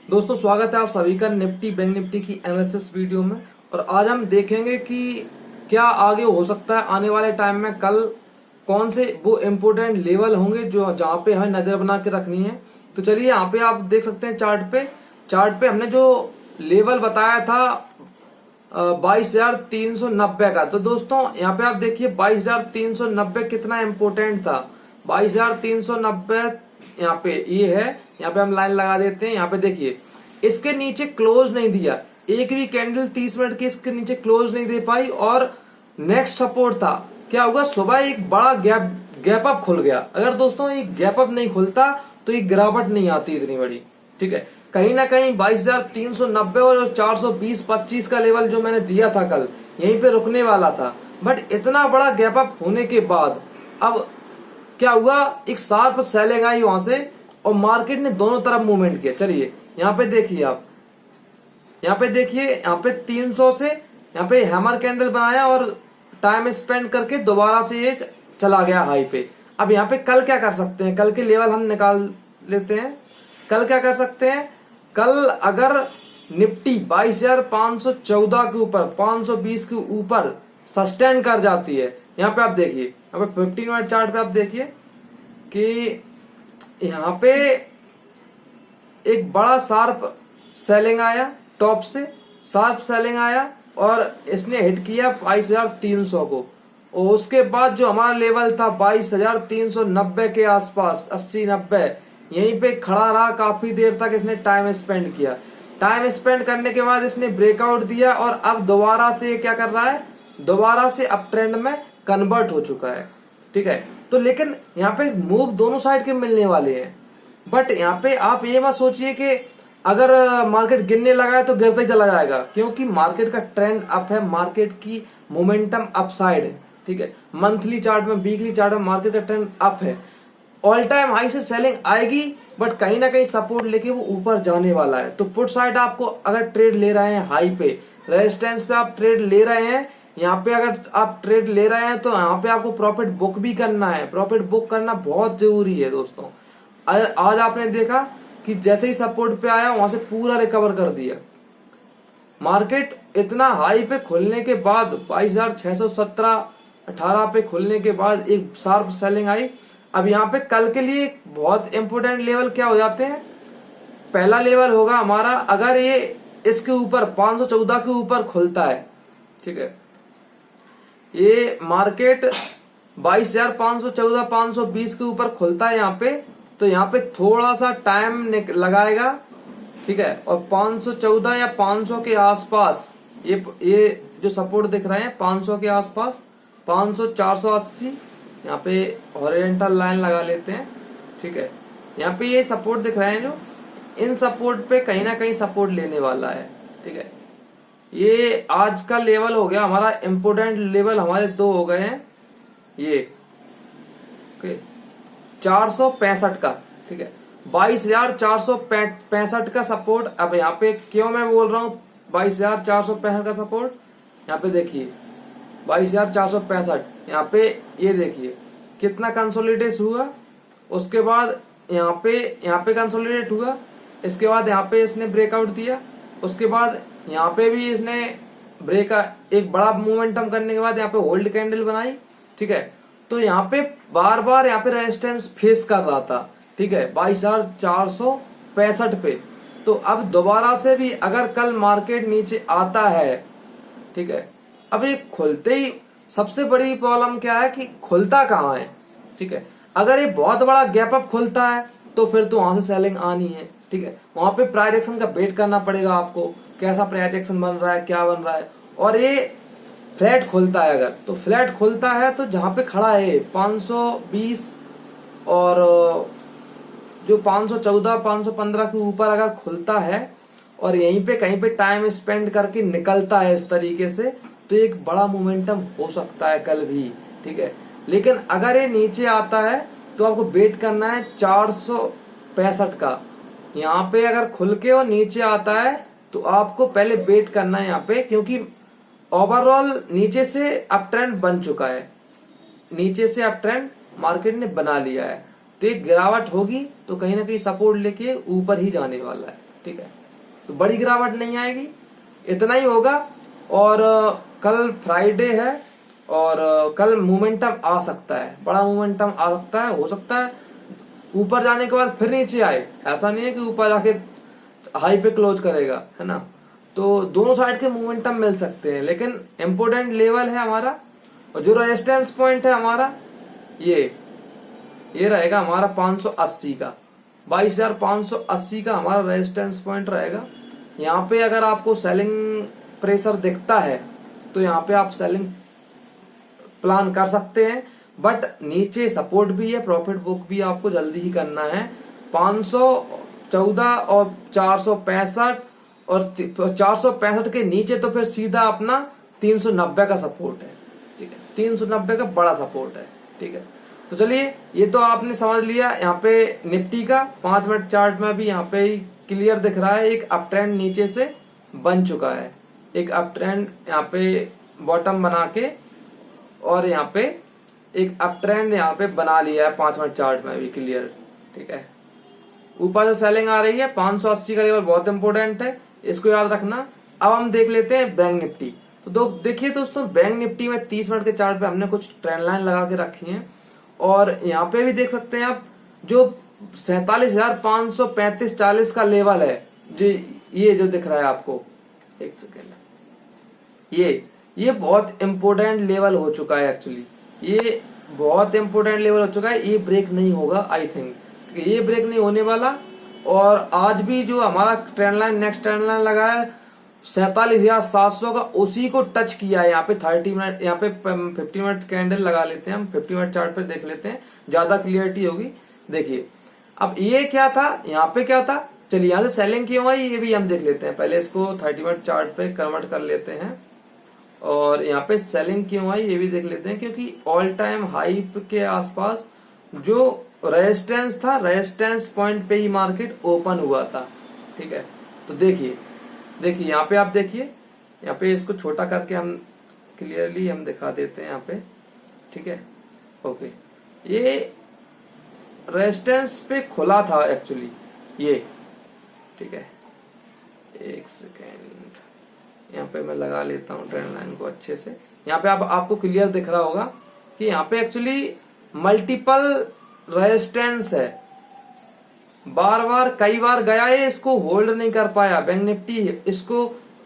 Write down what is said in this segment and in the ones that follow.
दोस्तों स्वागत है आप सभी का निफ्टी बैंक निफ्टी की एनालिसिस वीडियो में। और आज हम देखेंगे कि क्या आगे हो सकता है आने वाले टाइम में, कल कौन से वो इम्पोर्टेंट लेवल होंगे जो जहाँ पे हमें नजर बना के रखनी है। तो चलिए यहाँ पे आप देख सकते हैं चार्ट पे हमने जो लेवल बताया था 22,390 का। तो दोस्तों यहाँ पे आप देखिए 22,390 कितना इम्पोर्टेंट था। 22,390 यहाँ पे ये है। यहाँ पे हम लाइन लगा देते हैं। यहाँ पे देखिए इसके नीचे क्लोज नहीं दिया, एक भी कैंडल 30 मिनट की इसके नीचे क्लोज नहीं दे पाई। और नेक्स्ट सपोर्ट था, क्या होगा, सुबह एक बड़ा गैप अप खुल गया। अगर दोस्तों ये गैप अप नहीं खुलता तो ये गिरावट नहीं आती इतनी बड़ी। ठीक है, कहीं ना कहीं 22,390 और 420-25 का लेवल जो मैंने दिया था कल, यहीं पे रुकने वाला था। बट इतना बड़ा गैप अप होने के बाद अब क्या हुआ, एक शार्प सेलिंग आई वहां से और मार्केट ने दोनों तरफ मूवमेंट किया। चलिए यहाँ पे देखिए आप, यहाँ पे देखिए, यहाँ पे 300 से यहाँ पे हैमर कैंडल बनाया और टाइम स्पेंड करके दोबारा से ये चला गया हाई पे। अब यहाँ पे कल क्या कर सकते हैं, कल के लेवल हम निकाल लेते हैं। कल क्या कर सकते हैं, कल अगर निफ्टी 22,514 के ऊपर 520 के ऊपर सस्टेन कर जाती है, यहाँ पे आप देखिए, यहाँ पे 15 मिनट चार्ट पे आप देखिए कि यहाँ पे एक बड़ा शार्प सेलिंग आया, टॉप से शार्प सेलिंग आया और इसने हिट किया 22,300 को। और उसके बाद जो हमारा लेवल था 22,390 के आसपास, 80-90, यहीं पे खड़ा रहा काफी देर तक। इसने टाइम स्पेंड किया, टाइम स्पेंड करने के बाद इसने ब्रेकआउट दिया और अब दोबारा से क्या कर रहा है, दोबारा से अप ट्रेंड में कन्वर्ट हो चुका है। ठीक है, तो लेकिन यहाँ पे मूव दोनों साइड के मिलने वाले हैं। बट यहाँ पे आप ये मत सोचिए कि अगर मार्केट गिरने लगा है तो गिरता ही चला जाएगा, क्योंकि मार्केट का ट्रेंड अप है, मार्केट की मोमेंटम अपसाइड है। ठीक है, मंथली चार्ट में, वीकली चार्ट में मार्केट का ट्रेंड अप है। ऑल टाइम हाई से सेलिंग आएगी, बट कहीं ना कहीं सपोर्ट लेके वो ऊपर जाने वाला है। तो पुट साइड आपको अगर ट्रेड ले रहे हैं हाई पे, रेजिस्टेंस पे आप ट्रेड ले रहे हैं, यहाँ पे अगर आप ट्रेड ले रहे हैं तो यहाँ पे आपको प्रॉफिट बुक भी करना है। प्रॉफिट बुक करना बहुत जरूरी है दोस्तों। आज आपने देखा कि जैसे ही सपोर्ट पे आया वहां से पूरा रिकवर कर दिया मार्केट। इतना हाई पे खुलने के बाद 22,617-18 पे खुलने के बाद एक शार्प सेलिंग आई। अब यहाँ पे कल के लिए बहुत इंपोर्टेंट लेवल क्या हो जाते हैं, पहला लेवल होगा हमारा, अगर ये इसके ऊपर 514 के ऊपर खुलता है, ठीक है, ये मार्केट 22,514 520 के ऊपर खुलता है यहाँ पे, तो यहाँ पे थोड़ा सा टाइम लगाएगा। ठीक है, और 514 या 500 के आसपास ये जो सपोर्ट दिख रहे हैं 500 के आसपास, 500 480, यहाँ पे हॉरिजॉन्टल लाइन लगा लेते हैं। ठीक है, यहाँ पे ये सपोर्ट दिख रहे हैं, जो इन सपोर्ट पे कहीं ना कहीं सपोर्ट लेने वाला है। ठीक है, ये आज का लेवल हो गया हमारा, इंपोर्टेंट लेवल हमारे दो हो गए हैं, ये ओके 465 का। ठीक है, 22,465 का सपोर्ट। अब यहाँ पे क्यों मैं बोल रहा हूँ 22,465 का सपोर्ट, यहाँ पे देखिए 22,465, यहाँ पे ये देखिए कितना कंसोलिडेट हुआ। उसके बाद यहाँ पे कंसोलिडेट हुआ, इसके बाद यहाँ पे इसने ब्रेकआउट दिया, उसके बाद यहाँ पे भी इसने एक बड़ा मोमेंटम करने के बाद यहाँ पे होल्ड कैंडल बनाई। ठीक है, तो यहाँ पे बार बार यहाँ पे रेजिस्टेंस फेस कर रहा था। ठीक है, 22,465 पे। तो अब दोबारा से भी अगर कल मार्केट नीचे आता है, ठीक है, अब ये खुलते ही सबसे बड़ी प्रॉब्लम क्या है कि खुलता कहाँ है। ठीक है, अगर ये बहुत बड़ा गैप अप खुलता है तो फिर तो वहां से सेलिंग आनी है। ठीक है, वहां पे प्राइस एक्शन का वेट करना पड़ेगा आपको, कैसा प्राइस एक्शन बन रहा है, क्या बन रहा है। और ये फ्लैट खुलता है, अगर तो फ्लैट खुलता है तो जहां पे खड़ा है 520 और जो 514 515 के ऊपर अगर खुलता है और यहीं पे कहीं पे टाइम स्पेंड करके निकलता है इस तरीके से, तो एक बड़ा मोमेंटम हो सकता है कल भी। ठीक है, लेकिन अगर ये नीचे आता है तो आपको वेट करना है 465 का। यहाँ पे अगर खुल के और नीचे आता है तो आपको पहले वेट करना है यहाँ पे, क्योंकि ओवरऑल नीचे से अप ट्रेंड बन चुका है, नीचे से अप ट्रेंड मार्केट ने बना लिया है। तो एक गिरावट होगी तो कहीं ना कहीं सपोर्ट लेके ऊपर ही जाने वाला है। ठीक है, तो बड़ी गिरावट नहीं आएगी, इतना ही होगा। और कल फ्राइडे है और कल मोमेंटम आ सकता है, बड़ा मोमेंटम आ सकता है, हो सकता है ऊपर जाने के बाद फिर नीचे आए, ऐसा नहीं है कि ऊपर जाके हाई पे क्लोज करेगा, है ना। तो दोनों साइड के मोमेंटम मिल सकते हैं, लेकिन इम्पोर्टेंट लेवल है हमारा, और जो रेजिस्टेंस पॉइंट है हमारा ये रहेगा हमारा 580 का, 22,580 का हमारा रेजिस्टेंस पॉइंट रहेगा। यहाँ पे अगर आपको सेलिंग प्रेशर दिखता है तो यहाँ पे आप सेलिंग प्लान कर सकते हैं, बट नीचे सपोर्ट भी है, प्रॉफिट बुक भी आपको जल्दी ही करना है। 514 और 465 और 465 के नीचे तो फिर सीधा अपना 390 का सपोर्ट है, ठीक है, 390 का बड़ा सपोर्ट है, ठीक है। तो चलिए, ये तो आपने समझ लिया। यहाँ पे निफ्टी का 5 मिनट चार्ट में भी यहाँ पे क्लियर दिख रहा है, एक अप ट्रेंड नीचे से बन चुका है, एक अप ट्रेंड यहाँ पे बॉटम बना के, और यहाँ पे एक अप ट्रेंड यहाँ पे बना लिया है 5 मिनट चार्ट में भी क्लियर, ठीक है। ऊपर से सेलिंग आ रही है, 580 का लेवल बहुत इंपॉर्टेंट है, इसको याद रखना। अब हम देख लेते हैं बैंक निफ्टी। तो देखिए दोस्तों, बैंक निफ्टी में 30 मिनट के चार्ट पे हमने कुछ ट्रेंड लाइन लगा के रखी है, और यहाँ पे भी देख सकते हैं आप, जो 47,535-40 का लेवल है, जो ये जो दिख रहा है आपको, एक सेकेंड, ये बहुत इंपॉर्टेंट लेवल हो चुका है। एक्चुअली ये बहुत इंपॉर्टेंट लेवल हो चुका है, ये ब्रेक नहीं होगा आई थिंक, ये ब्रेक नहीं होने वाला। और आज भी जो हमारा trend line, next trend line लगा है 47,700 का, उसी को टच किया है। यहाँ पे 30 मिनट, यहाँ पे 50 मिनट कैंडल लगा लेते हैं हम, 50 मिनट चार्ट पे देख लेते हैं, ज्यादा क्लियरिटी होगी। देखिए अब ये क्या था, यहाँ पे क्या था, चलिए यहाँ से सेलिंग क्यों आई ये भी हम देख लेते हैं। पहले इसको 30 मिनट चार्ट पे कन्वर्ट कर लेते हैं, और यहाँ पे सेलिंग क्यों आई ये भी देख लेते हैं, क्योंकि ऑल टाइम हाई के आसपास जो रेजिस्टेंस था, रेजिस्टेंस पॉइंट पे ही मार्केट ओपन हुआ था, ठीक है। तो देखिए यहाँ पे आप देखिए, यहाँ पे इसको छोटा करके हम क्लियरली हम दिखा देते हैं यहाँ पे, ठीक है, ओके। ये रेजिस्टेंस पे खुला था एक्चुअली ये, ठीक है, एक सेकेंड, यहाँ पे मैं लगा लेता हूँ ट्रेंड लाइन को अच्छे से। यहाँ पे आपको क्लियर दिख रहा होगा कि यहाँ पे एक्चुअली मल्टीपल रेजिस्टेंस है, बार कई बार गया है, इसको होल्ड नहीं कर पाया बैंक निफ्टी,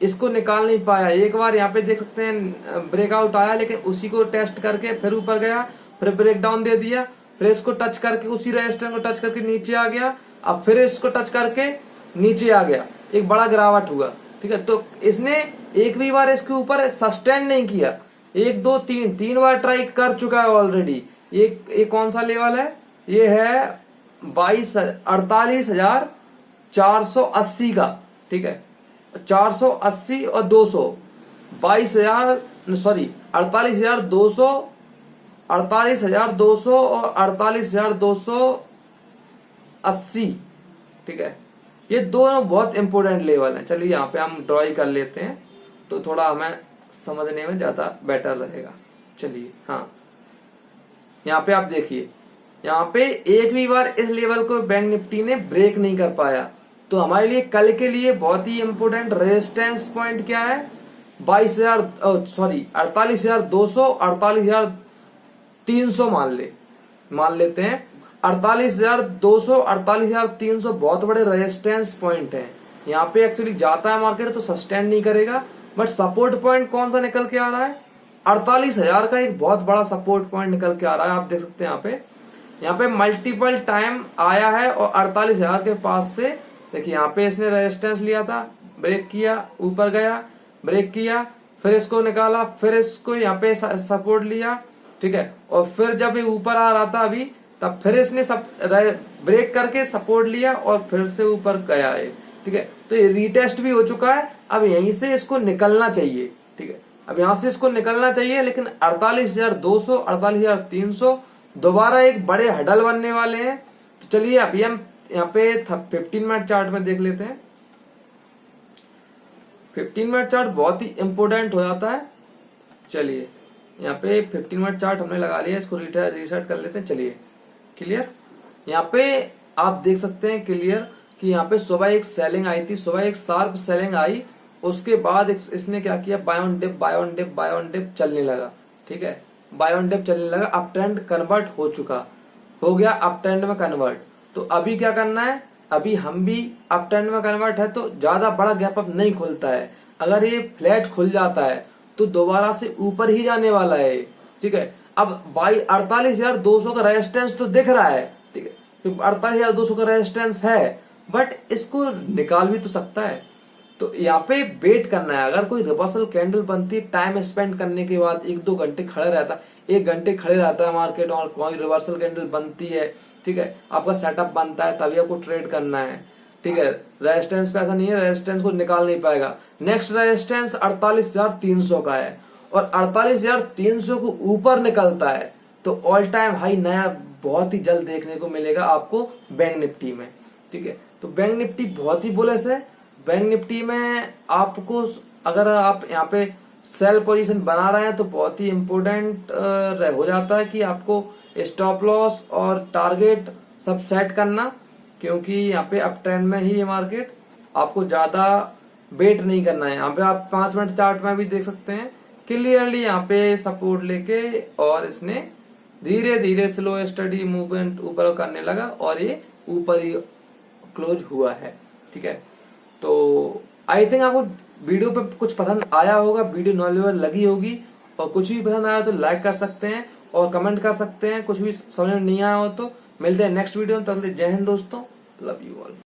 इसको निकाल नहीं पाया। एक बार यहाँ पे देख सकते हैं ब्रेकआउट आया, लेकिन उसी को टेस्ट करके फिर ऊपर गया, फिर ब्रेक डाउन दे दिया, फिर इसको टच करके उसी रेजिस्टेंस को टच करके नीचे आ गया, अब फिर इसको टच करके नीचे आ गया, एक बड़ा गिरावट हुआ, ठीक है। तो इसने एक भी बार इसके ऊपर सस्टेन नहीं किया, 1 2 3 बार ट्राई कर चुका है ऑलरेडी। ये कौन सा लेवल है, ये है 48,480 का, ठीक है, 480 और 200, 48,200 और 48,280, ठीक है। ये दोनों बहुत इंपॉर्टेंट लेवल हैं। चलिए यहाँ पे हम ड्रॉ कर लेते हैं, तो थोड़ा हमें समझने में ज्यादा बेटर रहेगा। चलिए, हाँ, यहाँ पे आप देखिए, यहाँ पे एक भी बार इस लेवल को बैंक निफ्टी ने ब्रेक नहीं कर पाया, तो हमारे लिए कल के लिए बहुत ही इंपॉर्टेंट रेजिस्टेंस पॉइंट क्या है, 48,200, 48,300 मान लेते हैं। 48,200, 48,300 बहुत बड़े रेजिस्टेंस पॉइंट है। यहाँ पे एक्चुअली जाता है मार्केट तो सस्टेन नहीं करेगा, बट सपोर्ट पॉइंट कौन सा निकल के आ रहा है, 48,000 का एक बहुत बड़ा सपोर्ट पॉइंट निकल के आ रहा है। आप देख सकते हैं यहाँ पे मल्टीपल टाइम आया है, और 48,000 के पास से देखिए यहाँ पे इसने रेजिस्टेंस लिया था, ब्रेक किया, ऊपर गया, ब्रेक किया, फिर इसको निकाला, फिर इसको यहाँ पे सपोर्ट लिया, ठीक है, और फिर जब ये ऊपर आ रहा था अभी, तब फिर इसने ब्रेक करके सपोर्ट लिया और फिर से ऊपर गया है, ठीक है। तो ये रीटेस्ट भी हो चुका है, अब यहीं से इसको निकलना चाहिए, ठीक है, अब यहाँ से इसको निकलना चाहिए। लेकिन 48,200, 48,300 दोबारा एक बड़े हडल बनने वाले हैं। तो चलिए अभी हम यहाँ पे 15 मिनट चार्ट में देख लेते हैं। 15 मिनट चार्ट बहुत ही इंपॉर्टेंट हो जाता है। चलिए यहाँ पे 15 मिनट चार्ट हमने लगा लिया, इसको रीसेट कर लेते हैं। चलिए क्लियर, यहाँ पे आप देख सकते हैं क्लियर कि यहाँ पे सुबह एक सेलिंग आई थी, सुबह एक शार्प सेलिंग आई, उसके बाद इसने क्या किया, बाय ऑन डिप चलने लगा। ठीक है, बाय ऑन डिप चलने लगा, अप ट्रेंड कन्वर्ट हो गया अप ट्रेंड में कन्वर्ट। तो अभी क्या करना है, अभी हम भी अप ट्रेंड में कन्वर्ट है, तो ज्यादा बड़ा गैप अप नहीं खुलता है। अगर ये फ्लैट खुल जाता है तो दोबारा से ऊपर ही जाने वाला है। ठीक है, अब 48,200 का रेजिस्टेंस तो दिख रहा है। ठीक है, 48,200 का रेजिस्टेंस है, बट इसको निकाल भी तो सकता है। तो यहाँ पे वेट करना है। अगर कोई रिवर्सल कैंडल बनती है, टाइम स्पेंड करने के बाद 1-2 घंटे खड़े रहता, 1 घंटे खड़े रहता है मार्केट, और कोई रिवर्सल कैंडल बनती है, ठीक है, आपका सेटअप बनता है, तभी आपको ट्रेड करना है। ठीक है, रेजिस्टेंस पे ऐसा नहीं है, रेजिस्टेंस को निकाल नहीं पाएगा। नेक्स्ट रेजिस्टेंस 48,300 का है, और 48,300 को ऊपर निकलता है तो ऑल टाइम हाई नया बहुत ही जल्द देखने को मिलेगा आपको बैंक निफ्टी में। ठीक है, तो बैंक निफ्टी बहुत ही बुलिश है। बैंक निफ्टी में आपको, अगर आप यहाँ पे सेल पोजीशन बना रहे हैं तो बहुत ही इंपॉर्टेंट हो जाता है कि आपको स्टॉप लॉस और टारगेट सब सेट करना, क्योंकि यहाँ पे अप ट्रेंड में ही ये मार्केट, आपको ज्यादा वेट नहीं करना है। यहाँ पे आप 5 मिनट चार्ट में भी देख सकते हैं क्लियरली, यहाँ पे सपोर्ट लेके और इसने धीरे धीरे स्लो स्टडी मूवमेंट ऊपर करने लगा, और ये ऊपर ही क्लोज हुआ है। ठीक है, तो आई थिंक आपको वीडियो पे कुछ पसंद आया होगा, वीडियो नॉलेजेबल लगी होगी, और कुछ भी पसंद आया तो लाइक कर सकते हैं और कमेंट कर सकते हैं। कुछ भी समझ में नहीं आया हो तो मिलते हैं नेक्स्ट वीडियो में। तब तक जय हिंद दोस्तों, लव यू ऑल।